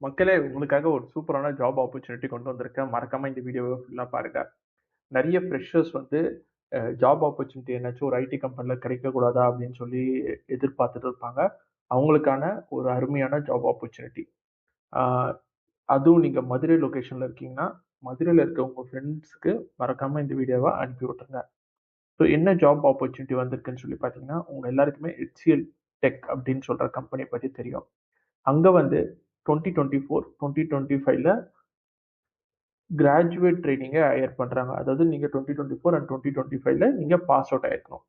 மக்களே உங்களுக்காக ஒரு சூப்பரான ஜாப் ஆப்பர்ச்சுனிட்டி கொண்டு வந்திருக்கேன். மறக்காம இந்த வீடியோவை ஃபுல்லா பாருங்க. நெறைய ஃப்ரெஷர்ஸ் வந்து ஜாப் ஆப்பர்ச்சுனிட்டி என்னாச்சும் ஒரு ஐடி கம்பெனில கிடைக்கக்கூடாதா அப்படின்னு சொல்லி எதிர்பார்த்துட்டு இருப்பாங்க. அவங்களுக்கான ஒரு அருமையான ஜாப் ஆப்பர்ச்சுனிட்டி. ஆ அதுவும் நீங்க மதுரை லொகேஷன்ல இருக்கீங்கன்னா, மதுரையில இருக்க உங்க ஃப்ரெண்ட்ஸ்க்கு மறக்காம இந்த வீடியோவ அனுப்பி விட்டுருங்க. ஸோ என்ன ஜாப் ஆப்பர்ச்சுனிட்டி வந்திருக்குன்னு சொல்லி பார்த்தீங்கன்னா, உங்க எல்லாருக்குமே HCL டெக் அப்படின்னு சொல்ற கம்பெனிய பத்தி தெரியும். அங்க வந்து 2024, 2025ல கிராஜுவேட் ட்ரெய்னிங்க ஹையர் பண்றாங்க. அதாவது நீங்க 2024 அண்ட் 2025ல நீங்க பாஸ் அவுட் ஆயிருக்கணும்.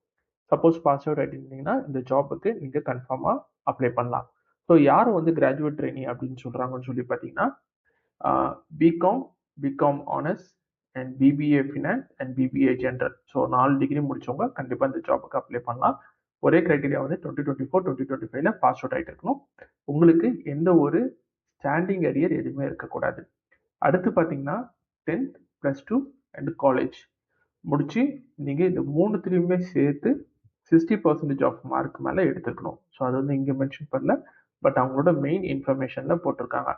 சப்போஸ் பாஸ் அவுட் ஆயிட்டீங்கன்னா, இந்த ஜாப்க்கு நீங்க கன்ஃபார்மா அப்ளை பண்ணலாம். ஸோ யார் வந்து கிராஜுவேட் ட்ரெய்னி அப்படின்னு சொல்றாங்கன்னு சொல்லி பார்த்தீங்கன்னா, ஆ BCom, BCom honours and BBA finance and BBA general. So 4 degree முடிச்சவங்க கண்டிப்பா இந்த ஜாப்க்கு அப்ளை பண்ணலாம். ஒரே கிரைட்டீரியா வந்து 2024, 2025ல பாஸ் அவுட் ஆயிட்டு இருக்கணும். உங்களுக்கு எந்த ஒரு ஸ்டாண்டிங் அரியர் எதுவுமே இருக்கக்கூடாது. அடுத்து பார்த்தீங்கன்னா, 10த், +2 அண்ட் காலேஜ் முடிச்சு, நீங்க இந்த 3த்துலயுமே சேர்த்து 60% ஆஃப் மார்க் மேல எடுத்திருக்கணும். ஸோ அது வந்து இங்க மென்ஷன் பண்ணல. பட் அவங்களோட மெயின் இன்ஃபர்மேஷன்ல போட்டிருக்காங்க.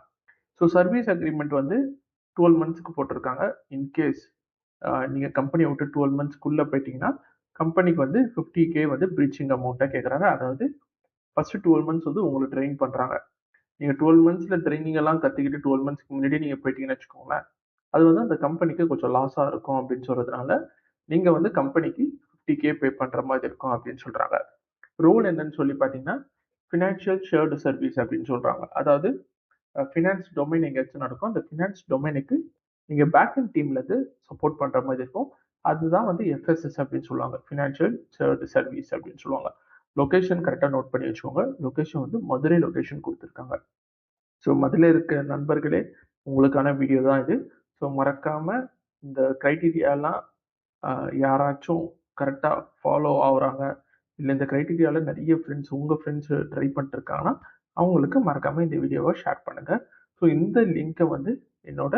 ஸோ சர்வீஸ் அக்ரீமெண்ட் வந்து 12 மந்த்ஸ்க்கு போட்டிருக்காங்க. இன்கேஸ் நீங்க கம்பெனிய விட்டு 12 மந்த்ஸ்க்குள்ள போயிட்டீங்கன்னா, கம்பெனிக்கு வந்து 50K வந்து பிரீச்சிங் அமௌண்ட்டா கேட்கறாங்க. அதாவது ஃபர்ஸ்ட் 12 மந்த்ஸ் வந்து உங்கள ட்ரெயின் பண்றாங்க. நீங்க 12 மந்த்ஸ்ல ட்ரெய்னிங் எல்லாம் கத்துக்கிட்டு 12 மந்த்ஸ்க்கு முன்னாடியே நீங்க போயிட்டீங்கன்னு வச்சுக்கோங்களேன். அது வந்து அந்த கம்பெனிக்கு கொஞ்சம் லாஸா இருக்கும் அப்படின்னு சொல்றதுனால, நீங்க வந்து கம்பெனிக்கு 50K பே பண்ற மாதிரி இருக்கும் அப்படின்னு சொல்றாங்க. ரோல் என்னன்னு சொல்லி பார்த்தீங்கன்னா, ஃபினான்ஷியல் ஷேர்டு சர்வீஸ் அப்படின்னு சொல்றாங்க. அதாவது ஃபினான்ஸ் டொமைன் எங்கேயாச்சும் நடக்கும். அந்த ஃபினான்ஸ் டொமைனுக்கு நீங்க பேக் எண்ட் டீம்ல இருந்து சப்போர்ட் பண்ற மாதிரி இருக்கும். அதுதான் வந்து FSS அப்படின்னு சொல்லுவாங்க. ஃபினான்ஷியல் ஷேர்டு சர்வீஸ் அப்படின்னு சொல்லுவாங்க. லொகேஷன் கரெக்ட்டா நோட் பண்ணி வச்சுக்கோங்க. லொகேஷன் வந்து மதுரை லொகேஷன் குடுத்திருக்காங்க. ஸோ மதுரையில இருக்க நண்பர்களே, உங்களுக்கான வீடியோ தான் இது. ஸோ மறக்காம இந்த கிரைட்டீரியாலாம் யாராச்சும் கரெக்ட்டா ஃபாலோ ஆவுறாங்க, இல்ல இந்த கிரைட்டீரியால நெறைய உங்க ஃப்ரெண்ட்ஸ் ட்ரை பண்ணிட்டுருக்காங்கன்னா, அவங்களுக்கு மறக்காம இந்த வீடியோவ ஷேர் பண்ணுங்க. ஸோ இந்த லிங்க்க வந்து என்னோட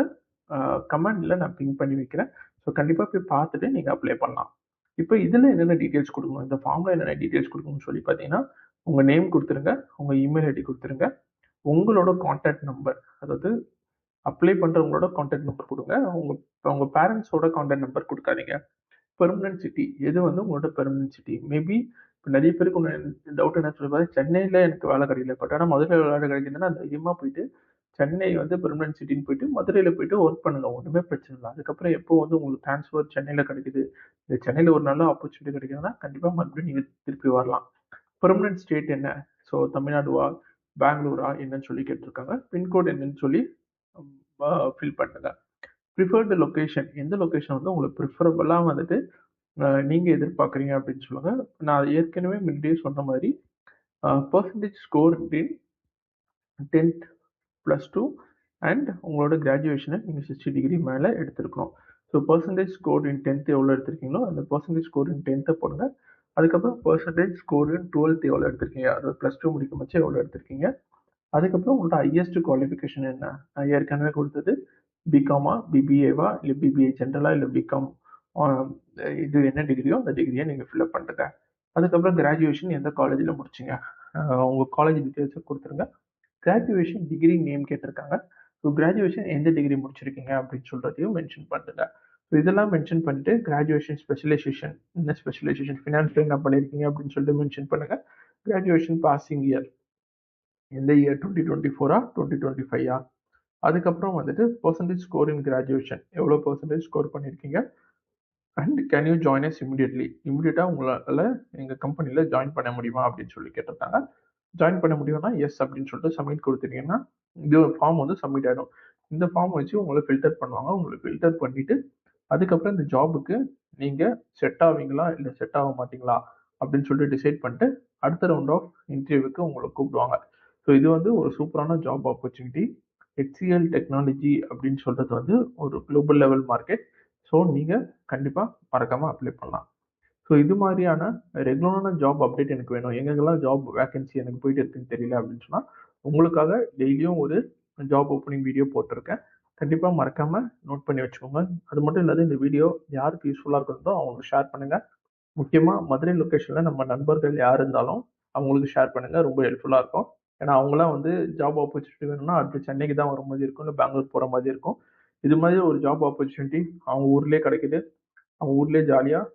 அ கமெண்ட்ல நான் பின் பண்ணி வைக்கிறேன். ஸோ கண்டிப்பா போய் பார்த்துட்டு நீங்க அப்ளை பண்ணலாம். இப்ப இதுல என்னென்ன டீட்டெயில்ஸ் குடுக்கணும், இந்த ஃபார்ம்ல என்னென்ன டீட்டெயில்ஸ் குடுக்கணும்னு சொல்லி பார்த்தீங்கன்னா, உங்க நேம் குடுத்துருங்க, உங்க இமெயில் ஐடி குடுத்துருங்க, உங்களோட கான்டாக்ட் நம்பர் அதாவது அப்ளை பண்றவங்களோட கான்டாக்ட் நம்பர் குடுங்க. உங்க உங்க பேரண்ட்ஸோட கான்டாக்ட் நம்பர் குடுக்காதீங்க. பெர்மனன்ட் சிட்டி எது வந்து உங்களோட பெர்மனன்ட் சிட்டி. மேபி இப்ப நெறைய பேருக்கு ஒண்ணு டவுட் என்ன சொல்லி பார்த்தா, சென்னையில எனக்கு வேலை கிடைக்கல. பட் ஆனா மதுரையில வேலை கிடைக்குதுன்னா தைரியமா போயிட்டு சென்னை வந்து பெர்மனன்ட் சிட்டின்னு போயிட்டு மதுரையில போயிட்டு ஒர்க் பண்ணுங்க. ஒண்ணுமே பிரச்சனை இல்ல. அதுக்கப்புறம் எப்போ வந்து உங்களுக்கு ட்ரான்ஸ்ஃபர் சென்னையில கிடைக்குது, இல்ல சென்னையில ஒரு நல்ல ஆப்பர்ச்சுனிட்டி கிடைக்குதுன்னா, கண்டிப்பா மறுபடியும் நீங்க திருப்பி வரலாம். பெர்மனன்ட் ஸ்டேட் என்ன? ஸோ தமிழ்நாடுவா? பெங்களூரா? என்னன்னு சொல்லி கேட்டிருக்காங்க. பின்கோட் என்னன்னு சொல்லி ஃபில் பண்ணுங்க. ப்ரிஃபர்டு லொகேஷன் எந்த லொகேஷன் வந்து உங்களுக்கு ப்ரிஃபரபிளா வந்துட்டு நீங்க எதிர்பார்க்குறீங்க அப்படின்னு சொல்லுங்க. நான் ஏற்கனவே முன்னாடியே சொன்ன மாரி பெர்சன்டேஜ் ஸ்கோர் இன் 10த் +2 அண்ட் உங்களோட கிராஜுவேஷன நீங்க 60 டிகிரி மேல எடுத்திருக்கணும். ஸோ பெர்சன்டேஜ் ஸ்கோர் இன் 10த் எவ்வளோ எடுத்திருக்கீங்களோ, அந்த பெர்சன்டேஜ் ஸ்கோர் இன் 10த்த போடுங்க. அதுக்கப்புறம் பெர்சன்டேஜ் ஸ்கோர் இன் 12த் எவ்வளோ எடுத்திருக்கீங்க, அதாவது +2 முடிக்கும் பட்சம் எவ்வளோ எடுத்திருக்கீங்க. அதுக்கப்புறம் உங்களோட ஹையஸ்ட் குவாலிஃபிகேஷன் என்ன? நான் ஏற்கனவே குடுத்தது பிகாமா, பிபிஏவா, இல்ல பிபிஏ ஜெனரலா, இல்ல பிகாம் ஆ இது என்ன டிகிரியோ அந்த டிகிரிய நீங்க ஃபில் அப் பண்ணுங்க. அதுக்கப்புறம் கிராஜுவேஷன் எந்த காலேஜ்ல முடிச்சீங்க? உங்க காலேஜ் டீட்டெயில்ஸ குடுத்துருங்க. கிராஜுவேஷன் டிகிரி நேம் கேட்டிருக்காங்க. ஸோ கிராஜுவேஷன் எந்த டிகிரி முடிச்சிருக்கீங்க அப்படின்னு சொல்றதையும் மென்ஷன் பண்ணுங்க. ஸோ இதெல்லாம் மென்ஷன் பண்ணிட்டு கிராஜுவேஷன் ஸ்பெஷலைசேஷன் என்ன ஸ்பெஷலைசேஷன் ஃபினான்ஸ்ல என்ன பண்ணியிருக்கீங்க அப்படின்னு சொல்லிட்டு மென்ஷன் பண்ணுங்க. கிராஜுவேஷன் பாசிங் இயர் எந்த இயர் 2024ஆ 2025ஆ அதுக்கப்புறம் வந்துட்டு பெர்சன்டேஜ் ஸ்கோர் இன் கிராஜுவேஷன் எவ்வளோ பெர்சன்டேஜ் ஸ்கோர் பண்ணியிருக்கீங்க and can you join us immediately இமிடியட்டா உங்களால எங்க கம்பெனில ஜாயின் பண்ண முடியுமா அப்படின்னு சொல்லி கேட்டிருக்காங்க. ஜாயின் பண்ண முடியும்னா எஸ் அப்படின்னு சொல்லிட்டு சப்மிட் கொடுத்துட்டீங்கன்னா இது ஒரு ஃபார்ம் வந்து சப்மிட் ஆயிடும். இந்த ஃபார்ம் வச்சு உங்களை ஃபில்டர் பண்ணுவாங்க. உங்களை ஃபில்டர் பண்ணிட்டு அதுக்கப்புறம் இந்த ஜாபுக்கு நீங்க செட் ஆவீங்களா இல்ல செட் ஆக மாட்டீங்களா அப்படின்னு சொல்லிட்டு டிசைட் பண்ணிட்டு அடுத்த ரவுண்ட் ஆஃப் இன்டர்வியூக்கு உங்களை கூப்பிடுவாங்க. ஸோ இது வந்து ஒரு சூப்பரான ஜாப் ஆப்பர்ச்சுனிட்டி. HCL டெக்னாலஜி அப்படின்னு சொல்றது வந்து ஒரு குளோபல் லெவல் மார்க்கெட். ஸோ நீங்க கண்டிப்பா மறக்காம அப்ளை பண்ணலாம். ஸோ இது மாதிரியான ரெகுலரான ஜாப் அப்டேட் எனக்கு வேணும். எங்கெங்கெல்லாம் ஜாப் வேகன்சி எனக்கு போயிட்டு இருக்குன்னு தெரியல அப்படின்னு சொன்னா, உங்களுக்காக டெய்லியும் ஒரு ஜாப் ஓப்பனிங் வீடியோ போட்டிருக்கேன். கண்டிப்பா மறக்காம நோட் பண்ணி வச்சுக்கோங்க. அது மட்டும் இல்லாத இந்த வீடியோ யாருக்கு யூஸ்ஃபுல்லா இருக்குதோ அவங்களுக்கு ஷேர் பண்ணுங்க. முக்கியமா மதுரை லொகேஷன்ல நம்ம நண்பர்கள் யார் இருந்தாலும் அவங்களுக்கு ஷேர் பண்ணுங்க. ரொம்ப ஹெல்ப்ஃபுல்லா இருக்கும். ஏன்னா அவங்களாம் வந்து ஜாப் ஆப்பர்ச்சுனிட்டி வேணும்னா அடுத்து சென்னைக்கு தான் வர மாதிரி இருக்கும், இல்லை பெங்களூர் போகிற மாதிரி இருக்கும். இது மாதிரி ஒரு ஜாப் ஆப்பர்ச்சுனிட்டி அவங்க ஊர்லேயே கிடைக்குது. அவங்க ஊர்லேயே ஜாலியாக